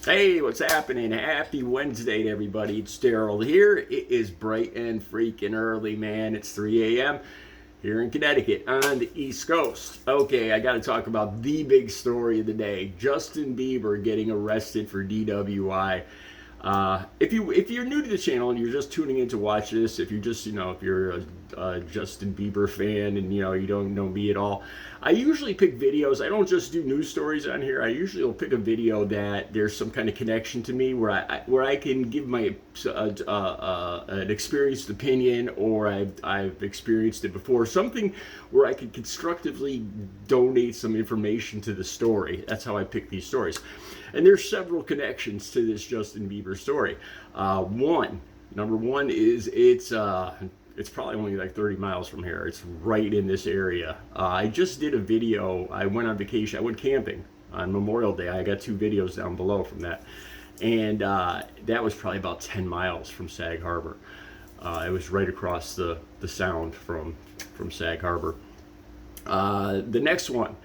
Hey, what's happening? Happy Wednesday to everybody. It's Daryl here. It is bright and freaking early, man. It's 3 a.m. here in Connecticut on the East Coast. Okay, I got to talk about the big story of the day. Justin Bieber getting arrested for DWI. If you're new to the channel and you're just tuning in to watch this, if you're just if you're a Justin Bieber fan and you don't know me at all, I usually pick videos. I don't just do news stories on here. I usually will pick a video that there's some kind of connection to me where I can give my an experienced opinion, or I've experienced it before. Something where I can constructively donate some information to the story. That's how I pick these stories. And there's several connections to this Justin Bieber story. Number one is it's probably only like 30 miles from here. It's right in this area. I just did a video. I went on vacation. I went camping on Memorial Day. I got two videos down below from that. And that was probably about 10 miles from Sag Harbor. It was right across the sound from Sag Harbor. The next one,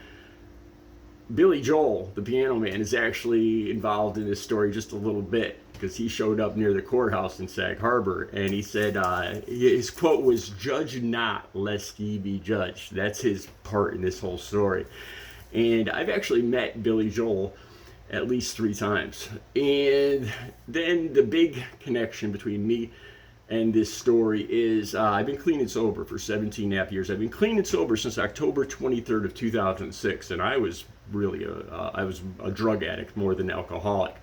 Billy Joel, the piano man, is actually involved in this story just a little bit, because he showed up near the courthouse in Sag Harbor, and he said his quote was, "Judge not, lest ye be judged." That's his part in this whole story. And I've actually met Billy Joel at least 3 times. And then the big connection between me and this story is I've been clean and sober for 17 and a half years. I've been clean and sober since October 23rd of 2006, and I was really I was a drug addict more than alcoholic.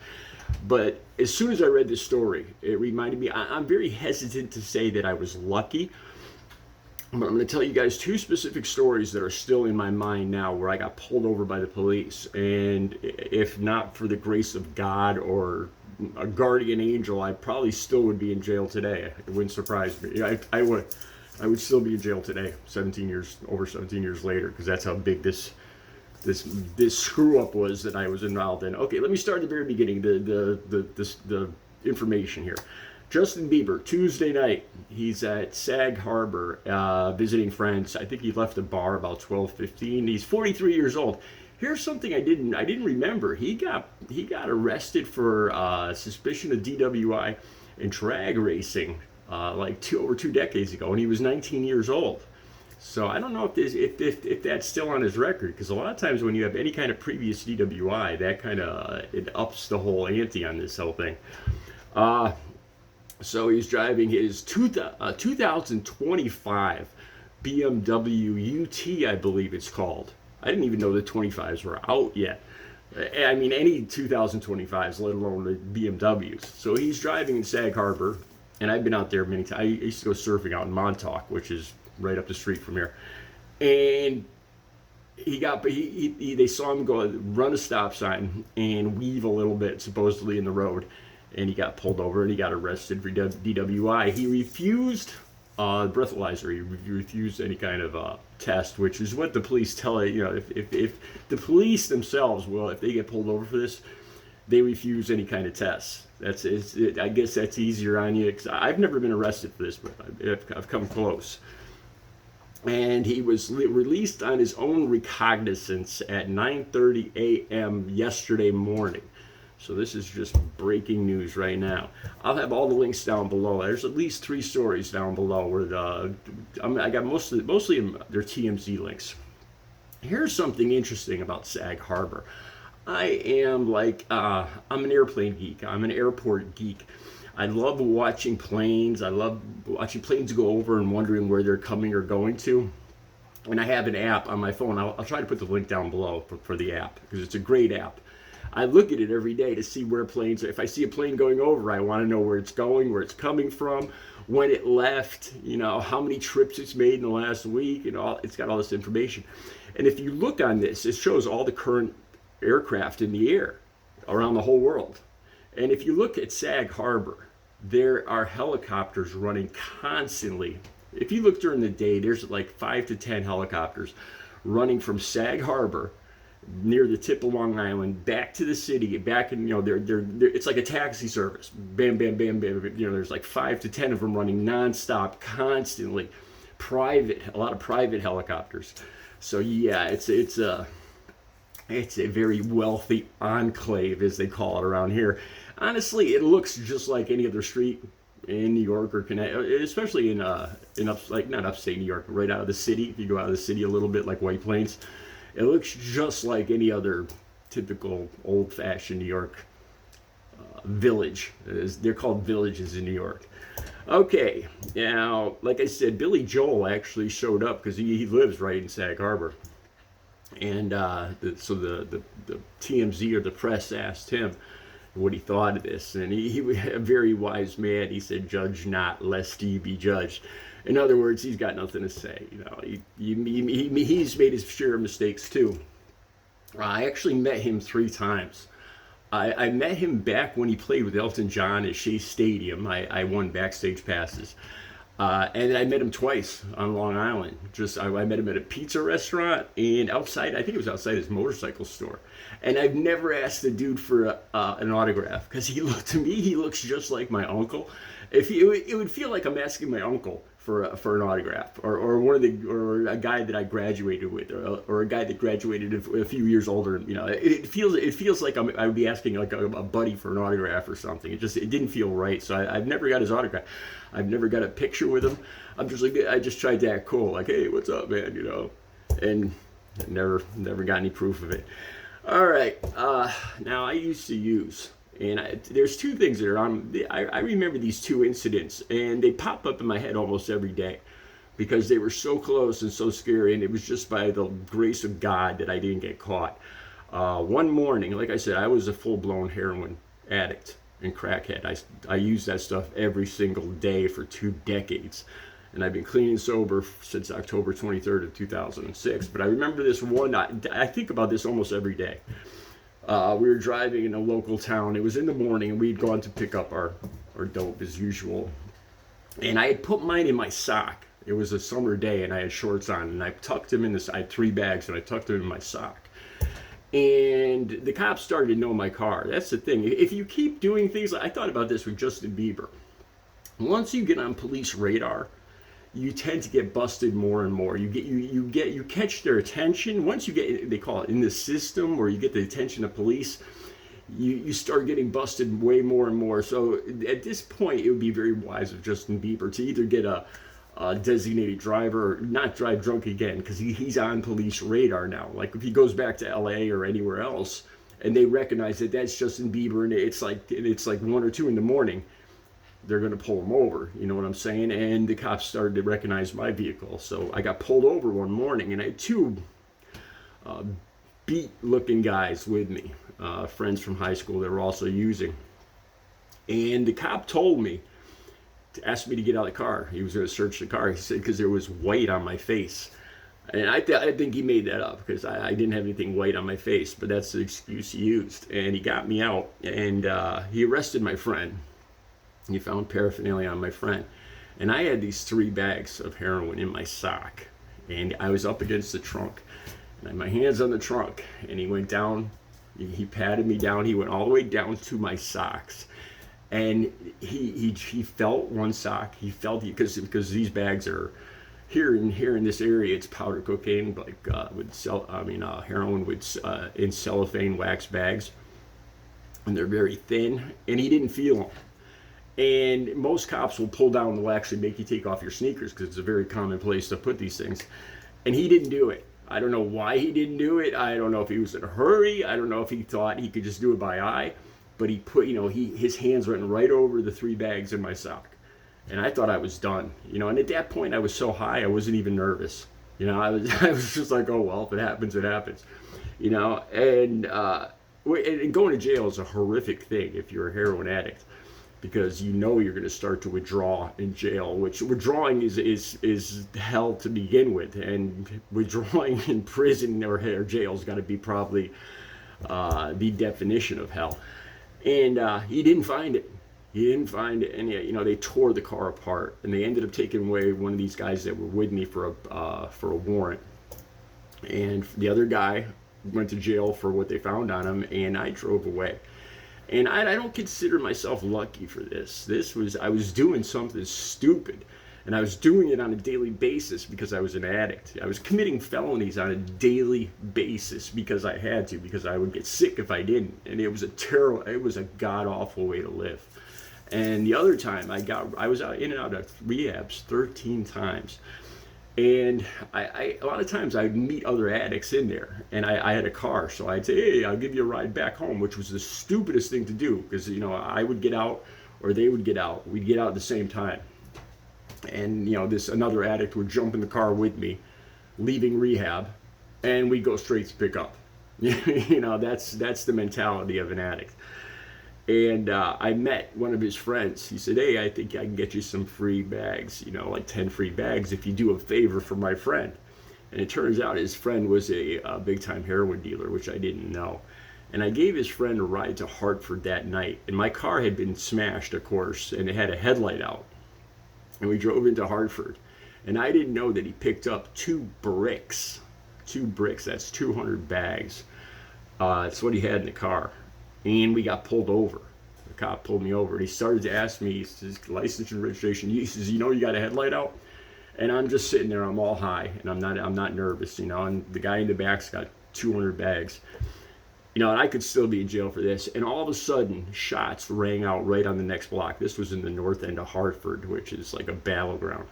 But as soon as I read this story, it reminded me, I'm very hesitant to say that I was lucky, but I'm going to tell you guys 2 specific stories that are still in my mind now where I got pulled over by the police. And if not for the grace of God or a guardian angel, I probably still would be in jail today. It wouldn't surprise me. I would still be in jail today, over 17 years later, because that's how big this screw up was that I was involved in. Okay, let me start at the very beginning, the information here. Justin Bieber, Tuesday night, he's at Sag Harbor visiting friends. I think he left the bar about 12:15. He's 43 years old. Here's something I didn't remember. He got arrested for suspicion of DWI and drag racing over 2 decades ago, and he was 19 years old. So I don't know if that's still on his record, because a lot of times when you have any kind of previous DWI, that kind of it ups the whole ante on this whole thing. So he's driving his 2025 BMW UT, I believe it's called. I didn't even know the 25s were out yet. I mean, any 2025s, let alone the BMWs. So he's driving in Sag Harbor, and I've been out there many times. I used to go surfing out in Montauk, which is right up the street from here. And they saw him go run a stop sign and weave a little bit, supposedly in the road, and he got pulled over and he got arrested for DWI. He refused breathalyzer. He refused any kind of test, which is what the police tell you. If the police themselves if they get pulled over for this, they refuse any kind of tests. I guess that's easier on you. I've never been arrested for this, but I've come close. And he was released on his own recognizance at 9:30 a.m. yesterday morning. So this is just breaking news right now. I'll have all the links down below. There's at least 3 stories down below where I got mostly they're TMZ links. Here's something interesting about Sag Harbor. I'm an airplane geek. I'm an airport geek. I love watching planes. I love watching planes go over and wondering where they're coming or going to. And I have an app on my phone. I'll try to put the link down below for the app, because it's a great app. I look at it every day to see where planes, if I see a plane going over, I want to know where it's going, where it's coming from, when it left, how many trips it's made in the last week, it's got all this information. And if you look on this, it shows all the current aircraft in the air around the whole world. And if you look at Sag Harbor, there are helicopters running constantly. If you look during the day, there's like 5 to 10 helicopters running from Sag Harbor near the tip of Long Island back to the city, back in, they're it's like a taxi service. Bam, bam, bam, bam. There's like 5 to 10 of them running nonstop, constantly. A lot of private helicopters. So yeah, it's It's a very wealthy enclave, as they call it around here. Honestly, it looks just like any other street in New York or Connecticut, especially like not upstate New York, but right out of the city. If you go out of the city a little bit, like White Plains, it looks just like any other typical old-fashioned New York village. They're called villages in New York. Okay, now, like I said, Billy Joel actually showed up because he lives right in Sag Harbor. And so the TMZ or the press asked him what he thought of this. And he was a very wise man. He said, "Judge not, lest ye be judged." In other words, he's got nothing to say. You know, he's made his share of mistakes too. I actually met him 3 times. I met him back when he played with Elton John at Shea Stadium. I won backstage passes. And I met him twice on Long Island. I met him at a pizza restaurant and outside, I think it was outside his motorcycle store. And I've never asked the dude for an autograph because he looks just like my uncle. It would feel like I'm asking my uncle for an autograph, or a guy that I graduated with, or a guy that graduated a few years older. You know, it feels like I would be asking like a buddy for an autograph or something. It didn't feel right. So I've never got his autograph. I've never got a picture with him. I just tried to act cool, like, "Hey, what's up, man?" You know, and never got any proof of it. All right, now I used to use. And there's 2 things that are on. I remember these 2 incidents, and they pop up in my head almost every day because they were so close and so scary. And it was just by the grace of God that I didn't get caught. One morning, like I said, I was a full-blown heroin addict and crackhead. I used that stuff every single day for 2 decades. And I've been clean and sober since October 23rd of 2006. But I remember this one. I think about this almost every day. We were driving in a local town. It was in the morning, and we'd gone to pick up our dope as usual. And I had put mine in my sock. It was a summer day, and I had shorts on, and I tucked them in this. I had 3 bags, and I tucked them in my sock. And the cops started to know my car. That's the thing. If you keep doing things, I thought about this with Justin Bieber. Once you get on police radar, you tend to get busted more and more. You catch their attention. Once you get, they call it in the system, where you get the attention of police, you start getting busted way more and more. So at this point, it would be very wise of Justin Bieber to either get a designated driver, or not drive drunk again, because he's on police radar now. Like if he goes back to LA or anywhere else, and they recognize that that's Justin Bieber, and it's like 1 or 2 in the morning, they're going to pull him over, you know what I'm saying? And the cops started to recognize my vehicle. So I got pulled over one morning, and I had 2 beat-looking guys with me, friends from high school that were also using. And the cop told me, to ask me to get out of the car. He was going to search the car. He said because there was white on my face. And I think he made that up because I didn't have anything white on my face, but that's the excuse he used. And he got me out, and he arrested my friend. He found paraphernalia on my friend. And I had these 3 bags of heroin in my sock. And I was up against the trunk. And I had my hands on the trunk. And he went down. He patted me down. He went all the way down to my socks. And he felt one sock. He felt it because these bags are here in this area. It's powder cocaine, like heroin in cellophane wax bags, and they're very thin. And he didn't feel them. And most cops will will actually make you take off your sneakers because it's a very common place to put these things. And he didn't do it. I don't know why he didn't do it. I don't know if he was in a hurry. I don't know if he thought he could just do it by eye. But he put, his hands went right over the 3 bags in my sock. And I thought I was done. And at that point I was so high I wasn't even nervous. I was just like, oh well, if it happens, it happens. And going to jail is a horrific thing if you're a heroin addict, because you're going to start to withdraw in jail, which withdrawing is hell to begin with, and withdrawing in prison or jail has got to be probably the definition of hell. And he didn't find it. And they tore the car apart, and they ended up taking away one of these guys that were with me for a warrant, and the other guy went to jail for what they found on him, and I drove away. And I don't consider myself lucky for this. I was doing something stupid. And I was doing it on a daily basis because I was an addict. I was committing felonies on a daily basis because I had to, because I would get sick if I didn't. And it was a god-awful way to live. And the other time I was out in and out of rehabs 13 times. And a lot of times I'd meet other addicts in there, and I had a car, so I'd say, hey, I'll give you a ride back home, which was the stupidest thing to do, because, you know, I would get out or they would get out. We'd get out at the same time. And, you know, another addict would jump in the car with me, leaving rehab, and we'd go straight to pick up. You know, that's the mentality of an addict. And I met one of his friends. He said, hey, I think I can get you some free bags, you know, like 10 free bags if you do a favor for my friend. And it turns out his friend was a big-time heroin dealer, which I didn't know. And I gave his friend a ride to Hartford that night. And my car had been smashed, of course, and it had a headlight out. And we drove into Hartford. And I didn't know that he picked up 2 bricks. 2 bricks, that's 200 bags. That's what he had in the car. And we got pulled over. The cop pulled me over, and he started to ask me his license and registration. He says, you know, you got a headlight out? And I'm just sitting there, I'm all high, and I'm not nervous, you know, and the guy in the back's got 200 bags. You know, and I could still be in jail for this. And all of a sudden, shots rang out right on the next block. This was in the north end of Hartford, which is like a battleground.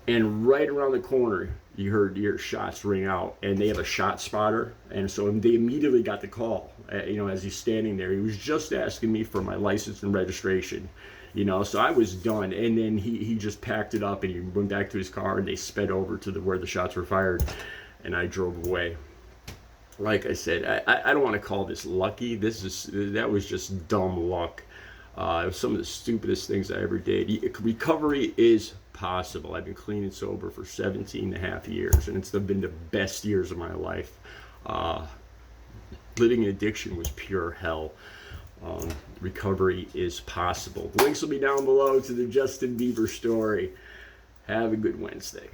And right around the corner, you heard shots ring out, and they have a shot spotter. And so they immediately got the call. You know, as he's standing there, he was just asking me for my license and registration. You know, so I was done. And then he just packed it up, and he went back to his car, and they sped over to where the shots were fired, and I drove away. Like I said, I don't want to call this lucky. That was just dumb luck. It was some of the stupidest things I ever did. Recovery is possible. I've been clean and sober for 17 and a half years, and it's been the best years of my life. Living in addiction was pure hell. Recovery is possible. The links will be down below to the Justin Bieber story. Have a good Wednesday.